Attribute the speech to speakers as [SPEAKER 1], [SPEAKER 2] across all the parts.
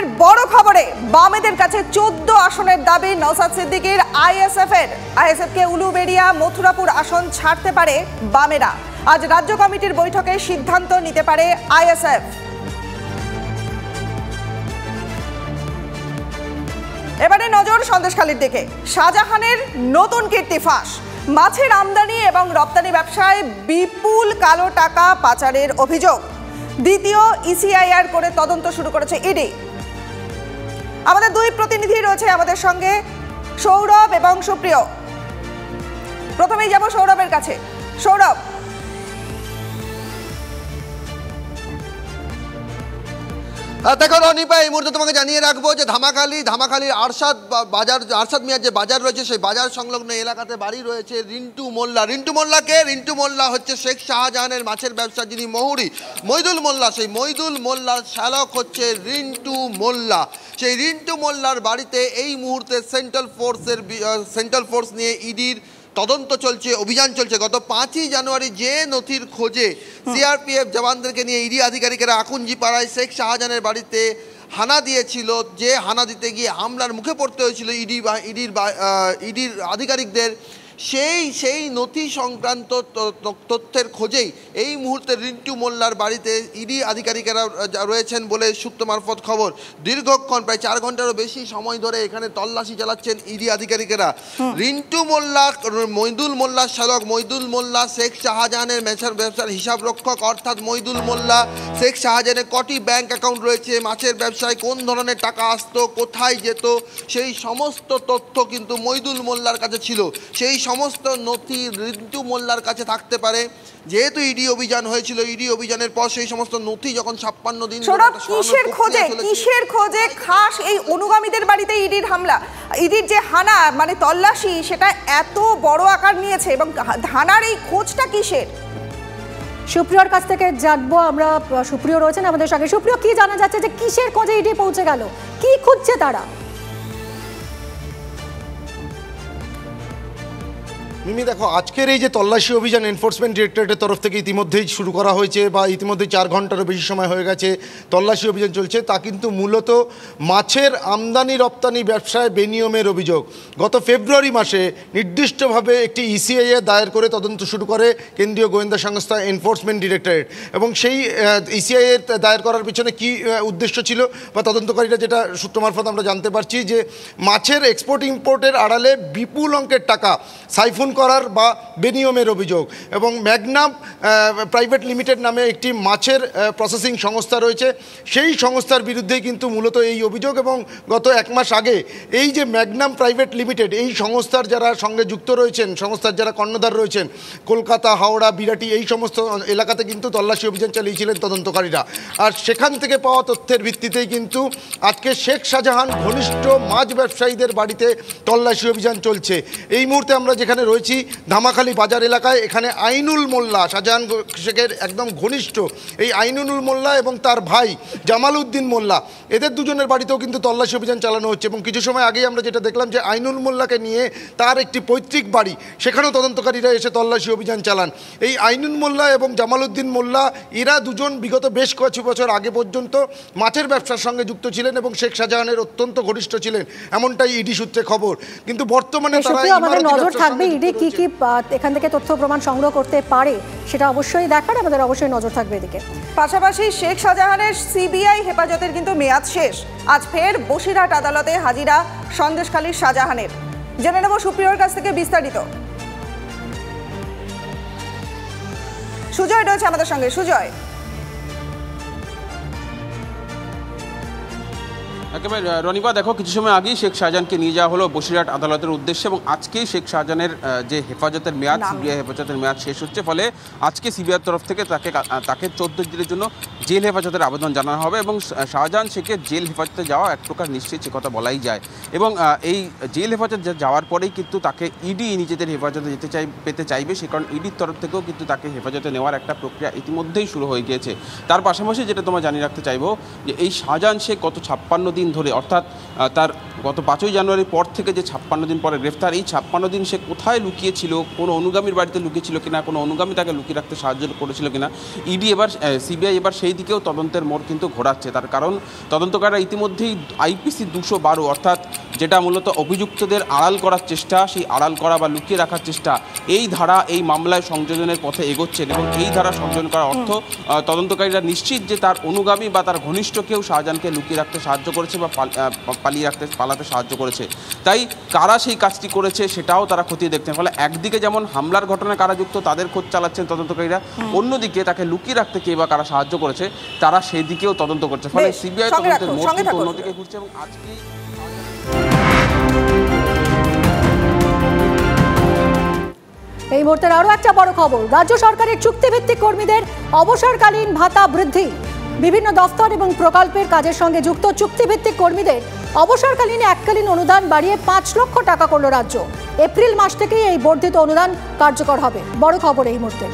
[SPEAKER 1] এবারের বড় খবরে বামেদের কাছে 14 আসনের দাবি নওশাদ সিদ্দিকীর। আইএসএফকে উলুবেড়িয়া মথুরাপুর আসন ছাড়তে পারে বামেরা। আজ রাজ্য কমিটির বৈঠকে সিদ্ধান্ত নিতে পারে আইএসএফ। এবারে নজর সন্দেশখালীর দিকে। শাহজাহানের নতুন কীর্তি ফাঁস। মাছের আমদানি এবং রপ্তানি ব্যবসায় বিপুল কালো টাকা পাচারের অভিযোগ। দ্বিতীয় ইসিআইআর করে তদন্ত শুরু করেছে ইডি। আমাদের দুই প্রতিনিধি রয়েছে আমাদের সঙ্গে, সৌরভ এবং সুপ্রিয়। প্রথমেই যাব সৌরভের কাছে। সৌরভ,
[SPEAKER 2] দেখো রনিপা, এই মুহূর্তে তোমাকে জানিয়ে রাখবো যে ধামাখালির আরশাদ মিয়ার যে বাজার রয়েছে সেই বাজার সংলগ্ন এলাকাতে বাড়ি রয়েছে রিন্টু মোল্লা। রিন্টু মোল্লা হচ্ছে শেখ শাহজাহানের মাছের ব্যবসা যিনি মহুরি মইদুল মোল্লা, সেই মইদুল মোল্লার শ্যালক হচ্ছে রিন্টু মোল্লা। সেই রিন্টু মোল্লার বাড়িতে এই মুহূর্তে সেন্ট্রাল ফোর্স নিয়ে ইডির তদন্ত চলছে, অভিযান চলছে। গত 5ই জানুয়ারি যে নথির খোঁজে সিআরপিএফ জওয়ানদেরকে নিয়ে ইডি আধিকারিকেরা আকুঞ্জিপাড়ায় শেখ শাহজাহানের বাড়িতে হানা দিয়েছিল, যে হানা দিতে গিয়ে হামলার মুখে পড়তে হয়েছিল ইডির আধিকারিকদের। সেই নথি সংক্রান্ত তথ্যের খোঁজেই এই মুহূর্তে রিন্টু মোল্লার বাড়িতে ইডি আধিকারিকেরা রয়েছেন বলে সূত্র মারফত খবর। দীর্ঘক্ষণ প্রায় 4 ঘন্টারও বেশি সময় ধরে এখানে তল্লাশি চালাচ্ছেন ইডি আধিকারিকেরা। রিন্টু মোল্লা মইদুল মোল্লার শ্যালক। মইদুল মোল্লা শেখ শাহজাহানের মাছের ব্যবসার হিসাব রক্ষক, অর্থাৎ মইদুল মোল্লা শেখ শাহজাহানের কটি ব্যাংক অ্যাকাউন্ট রয়েছে, মাছের ব্যবসায় কোন ধরনের টাকা আসতো, কোথায় যেত, সেই সমস্ত তথ্য কিন্তু মইদুল মোল্লার কাছে ছিল। সেই সমস্ত নথি রিন্টু মোল্লার কাছে থাকতে পারে। যেহেতু ইডি অভিযান হয়েছিল, ইডি অভিযানের পর সেই সমস্ত নথি যখন 56 দিন
[SPEAKER 1] কিসের খোঁজে খাস এই অনুগামীদের বাড়িতে ইডির হামলা, ইডির যে হানা মানে তল্লাশি, সেটা এত বড় আকার নিয়েছে এবং হানার এই খোঁজটা কিসের?
[SPEAKER 3] সুপ্রিয়র কাছ থেকে জানবো আমরা। সুপ্রিয় রয়েছেন আমাদের সঙ্গে। সুপ্রিয়, কি জানা যাচ্ছে যে কিসের খোঁজে ইডি পৌঁছে গেল, কি খুঁজছে তারা?
[SPEAKER 4] মিমি, দেখো, আজকের এই যে তল্লাশি অভিযান এনফোর্সমেন্ট ডিরেক্টরেটের তরফ থেকে ইতিমধ্যেই শুরু করা হয়েছে বা ইতিমধ্যেই 4 ঘন্টারও বেশি সময় হয়ে গেছে তল্লাশি অভিযান চলছে। তা কিন্তু মূলত মাছের আমদানি রপ্তানি ব্যবসায় বেনিয়মের অভিযোগ। গত ফেব্রুয়ারি মাসে নির্দিষ্টভাবে একটি ইসিআইআর দায়ের করে তদন্ত শুরু করে কেন্দ্রীয় গোয়েন্দা সংস্থা এনফোর্সমেন্ট ডিরেক্টরেট। এবং সেই ইসিআইআর দায়ের করার পিছনে কি উদ্দেশ্য ছিল বা তদন্তকারীরা যেটা সূত্র মারফত আমরা জানতে পারছি যে মাছের এক্সপোর্ট ইম্পোর্টের আড়ালে বিপুল অঙ্কের টাকা সাইফুন করার বা বেনিয়মের অভিযোগ। এবং ম্যাগনাম প্রাইভেট লিমিটেড নামে একটি মাছের প্রসেসিং সংস্থা রয়েছে, সেই সংস্থার বিরুদ্ধেই কিন্তু মূলত এই অভিযোগ। এবং গত 1 মাস আগে এই যে ম্যাগনাম প্রাইভেট লিমিটেড, এই সংস্থার যারা সঙ্গে যুক্ত রয়েছেন, সংস্থার যারা কর্ণধার রয়েছেন, কলকাতা, হাওড়া, বিরাটি, এই সমস্ত এলাকাতে কিন্তু তল্লাশি অভিযান চালিয়েছিলেন তদন্তকারীরা। আর সেখান থেকে পাওয়া তথ্যের ভিত্তিতেই কিন্তু আজকে শেখ শাহজাহান ঘনিষ্ঠ মাছ ব্যবসায়ীদের বাড়িতে তল্লাশি অভিযান চলছে। এই মুহূর্তে আমরা যেখানে রয়েছি ধামাখালি বাজার এলাকায়, এখানে আইনুল মোল্লা, শাহজাহান শেখের একদম ঘনিষ্ঠ এই আইনুল মোল্লা এবং তার ভাই জামাল উদ্দিন মোল্লা, এদের দুজনের বাড়িতেও কিন্তু তল্লাশি অভিযান চালানো হচ্ছে। এবং কিছু সময় আগেই আমরা যেটা দেখলাম যে আইনুল মোল্লাকে নিয়ে তার একটি পৈতৃক বাড়ি, সেখানেও তদন্তকারীরা এসে তল্লাশি অভিযান চালান। এই আইনুল মোল্লা এবং জামাল উদ্দিন মোল্লা, এরা দুজন বিগত বেশ কিছু বছর আগে পর্যন্ত মাছের ব্যবসার সঙ্গে যুক্ত ছিলেন এবং শেখ শাহজাহানের অত্যন্ত ঘনিষ্ঠ ছিলেন, এমনটাই ইডি সূত্রে খবর। কিন্তু বর্তমানে
[SPEAKER 3] নজর থাকবে ইডি কি কি এখান থেকে তথ্য প্রমাণ সংগ্রহ করতে পারে, সেটা অবশ্যই দেখার আমাদের অবশ্যই নজর থাকবে এদিকে।
[SPEAKER 1] পাশাপাশি শেখ শাহজাহানের সিবিআই হেফাজতের কিন্তু মেয়াদ শেষ। আজ ফের বসিরহাট আদালতে হাজিরা সন্দেশখালীর শাহজাহানের। জেনে নেব সুপ্রিয়র কাছ থেকে বিস্তারিত। সুজয় রয়েছে আমাদের সঙ্গে। সুজয়,
[SPEAKER 5] একেবারে রনিবা, দেখো, কিছু সময় আগেই শেখ শাহজাহানকে নিয়ে যাওয়া হলো বসিরহাট আদালতের উদ্দেশ্যে এবং আজকেই শেখ শাহজাহানের যে হেফাজতের মেয়াদ, সিবিআই হেফাজতের মেয়াদ শেষ হচ্ছে। ফলে আজকে সিবিআইয়ের তরফ থেকে তাকে 14 দিনের জন্য জেল হেফাজতের আবেদন জানানো হবে এবং শাহজাহান শেখের জেল হেফাজতে যাওয়া এক প্রকার নিশ্চিত, সে কথা বলাই যায়। এবং এই জেল হেফাজত যাওয়ার পরেই কিন্তু তাকে ইডি নিজেদের হেফাজতে পেতে চাইবে, সে কারণ ইডির তরফ থেকেও কিন্তু তাকে হেফাজতে নেওয়ার একটা প্রক্রিয়া ইতিমধ্যেই শুরু হয়ে গিয়েছে। তার পাশাপাশি যেটা তোমরা জানিয়ে রাখতে চাইবো যে এই শাহজাহান শেখ গত 56 দিন দিন ধরে, অর্থাৎ তার গত 5ই জানুয়ারির পর থেকে যে 56 দিন পরে গ্রেফতার, এই 56 দিন সে কোথায় লুকিয়েছিল, কোনো অনুগামীর বাড়িতে লুকিয়েছিল কিনা, কোনো অনুগামী তাকে লুকিয়ে রাখতে সাহায্য করেছিল কিনা, ইডি এবার সিবিআই এবার সেই দিকেও তদন্তের মোড় কিন্তু ঘোরাচ্ছে। তার কারণ তদন্তকাররা ইতিমধ্যেই আইপিসি 212 অর্থাৎ যেটা মূলত অভিযুক্তদের আড়াল করার চেষ্টা, সেই আড়াল করা বা লুকিয়ে রাখার চেষ্টা, এই ধারা এই মামলায় সংযোজনের পথে এগোচ্ছেন এবং এই ধারা সংযোজন করার অর্থ তদন্তকারীরা নিশ্চিত যে তার অনুগামী বা তার ঘনিষ্ঠ কেউ শাহজাহানকে লুকিয়ে রাখতে সাহায্য করেছে বা পালাতে সাহায্য করেছে। তাই কারা সেই কাজটি করেছে সেটাও তারা খতিয়ে দেখছেন। ফলে একদিকে যেমন হামলার ঘটনায় কারা যুক্ত তাদের খোঁজ চালাচ্ছেন তদন্তকারীরা, অন্যদিকে তাকে লুকিয়ে রাখতে কে বা কারা সাহায্য করেছে তারা সেই দিকেও তদন্ত করছে। ফলে সিবিআই তদন্তের মোড় কিন্তু অন্যদিকে ঘুরছে এবং আজকেই
[SPEAKER 3] এই মুহূর্তের আরো একটা বড় খবর, রাজ্য সরকারের চুক্তিভিত্তিক কর্মীদের অবসরকালীন ভাতা বৃদ্ধি। বিভিন্ন দফতর এবং প্রকল্পের কাজের সঙ্গে যুক্ত চুক্তিভিত্তিক কর্মীদের অবসরকালীন এককালীন অনুদান বাড়িয়ে 5 লক্ষ টাকা করল রাজ্য। এপ্রিল মাস থেকেই এই বর্ধিত অনুদান কার্যকর হবে। বড় খবর এই মুহূর্তে।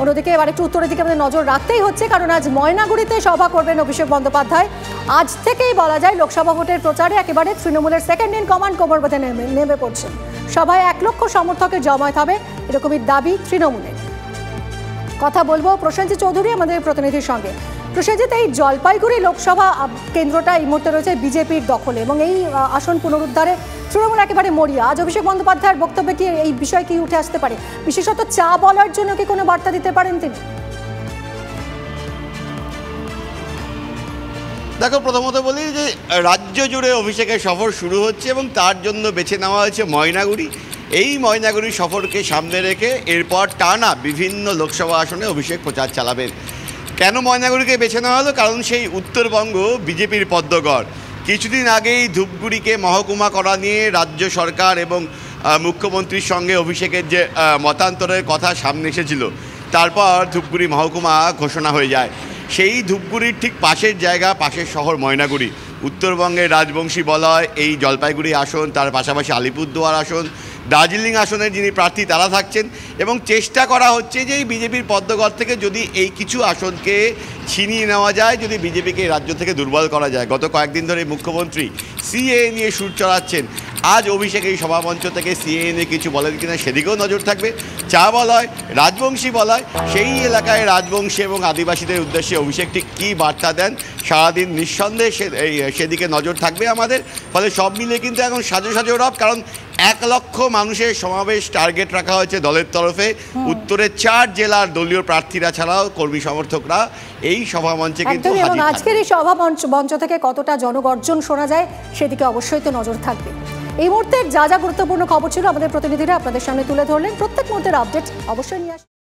[SPEAKER 3] অন্যদিকে এবার একটু উত্তরের দিকে আমাদের নজর রাখতেই হচ্ছে, কারণ আজ ময়নাগুড়িতে সভা করবেন অভিষেক বন্দ্যোপাধ্যায়। আজ থেকেই বলা যায় লোকসভা ভোটের প্রচারে একেবারে তৃণমূলের সেকেন্ড ইন কমান্ড কোমরপথে নেমে পড়ছেন। সভায় 1 লক্ষ সমর্থকের জমায়েত হবে, এরকমই দাবি তৃণমূলের। কথা বলবো প্রসেনজিৎ চৌধুরী আমাদের প্রতিনিধির সঙ্গে। প্রসেনজিৎ, এই জলপাইগুড়ি লোকসভা কেন্দ্রটা এই মুহূর্তে রয়েছে বিজেপির দখলে এবং এই আসন পুনরুদ্ধারে তৃণমূল একেবারে মরিয়া। আজ অভিষেক বন্দ্যোপাধ্যায়ের বক্তব্যে কি এই বিষয় কি উঠে আসতে পারে? বিশেষত চা বলার জন্য কি কোনো বার্তা দিতে পারেন তিনি?
[SPEAKER 6] দেখো, প্রথমত বলি যে রাজ্য জুড়ে অভিষেকের সফর শুরু হচ্ছে এবং তার জন্য বেছে নেওয়া হয়েছে ময়নাগুড়ি। এই ময়নাগুড়ি সফরকে সামনে রেখে এরপর টানা বিভিন্ন লোকসভা আসনে অভিষেক প্রচার চালাবেন। কেন ময়নাগুড়িকে বেছে নেওয়া হলো? কারণ সেই উত্তরবঙ্গ বিজেপির পদ্মগড়। কিছুদিন আগেই ধূপগুড়িকে মহকুমা করা নিয়ে রাজ্য সরকার এবং মুখ্যমন্ত্রীর সঙ্গে অভিষেকের যে মতান্তরের কথা সামনে এসেছিল, তারপর ধূপগুড়ি মহকুমা ঘোষণা হয়ে যায়। সেই ধূপগুড়ির ঠিক পাশের জায়গা, পাশের শহর ময়নাগুড়ি। উত্তরবঙ্গের রাজবংশী বলয় এই জলপাইগুড়ি আসন, তার পাশাপাশি আলিপুরদুয়ার আসন, দার্জিলিং আসনের যিনি প্রার্থী তারা থাকছেন এবং চেষ্টা করা হচ্ছে যে এই বিজেপির পদ্মগড় থেকে যদি এই কিছু আসনকে ছিনিয়ে নেওয়া যায়, যদি বিজেপিকে রাজ্য থেকে দুর্বল করা যায়। গত কয়েকদিন ধরে মুখ্যমন্ত্রী সিএএ নিয়ে সুর চড়াচ্ছেন। আজ অভিষেক এই সভামঞ্চ থেকে সিএএ নিয়ে কিছু বলেন কিনা সেদিকেও নজর থাকবে। চা বলয়, রাজবংশী বলয়, সেই এলাকায় রাজবংশী এবং আদিবাসীদের উদ্দেশ্যে অভিষেক ঠিক কী বার্তা দেন সারাদিন নিঃসন্দেহে সেদিকে নজর থাকবে আমাদের। ফলে সব মিলিয়ে কিন্তু এখন সাজো সাজো রব, কারণ 1 লক্ষ মানুষের সমাবেশ টার্গেট রাখা হয়েছে দলের তরফে। উত্তরের 4 জেলার দলীয় প্রার্থীরা ছাড়াও কর্মী সমর্থকরা এই সভামঞ্চে কিন্তু হাজির থাকবেন।
[SPEAKER 3] আজকের এই সভা মঞ্চ থেকে কতটা জনগর্জন শোনা যায় সেদিকে অবশ্যই তো নজর থাকবে। এই মুহূর্তে যা যা গুরুত্বপূর্ণ খবর ছিল আমাদের প্রতিনিধিরা আপনাদের সামনে তুলে ধরলেন। প্রত্যেক মুহূর্তের আপডেট অবশ্যই নিয়ে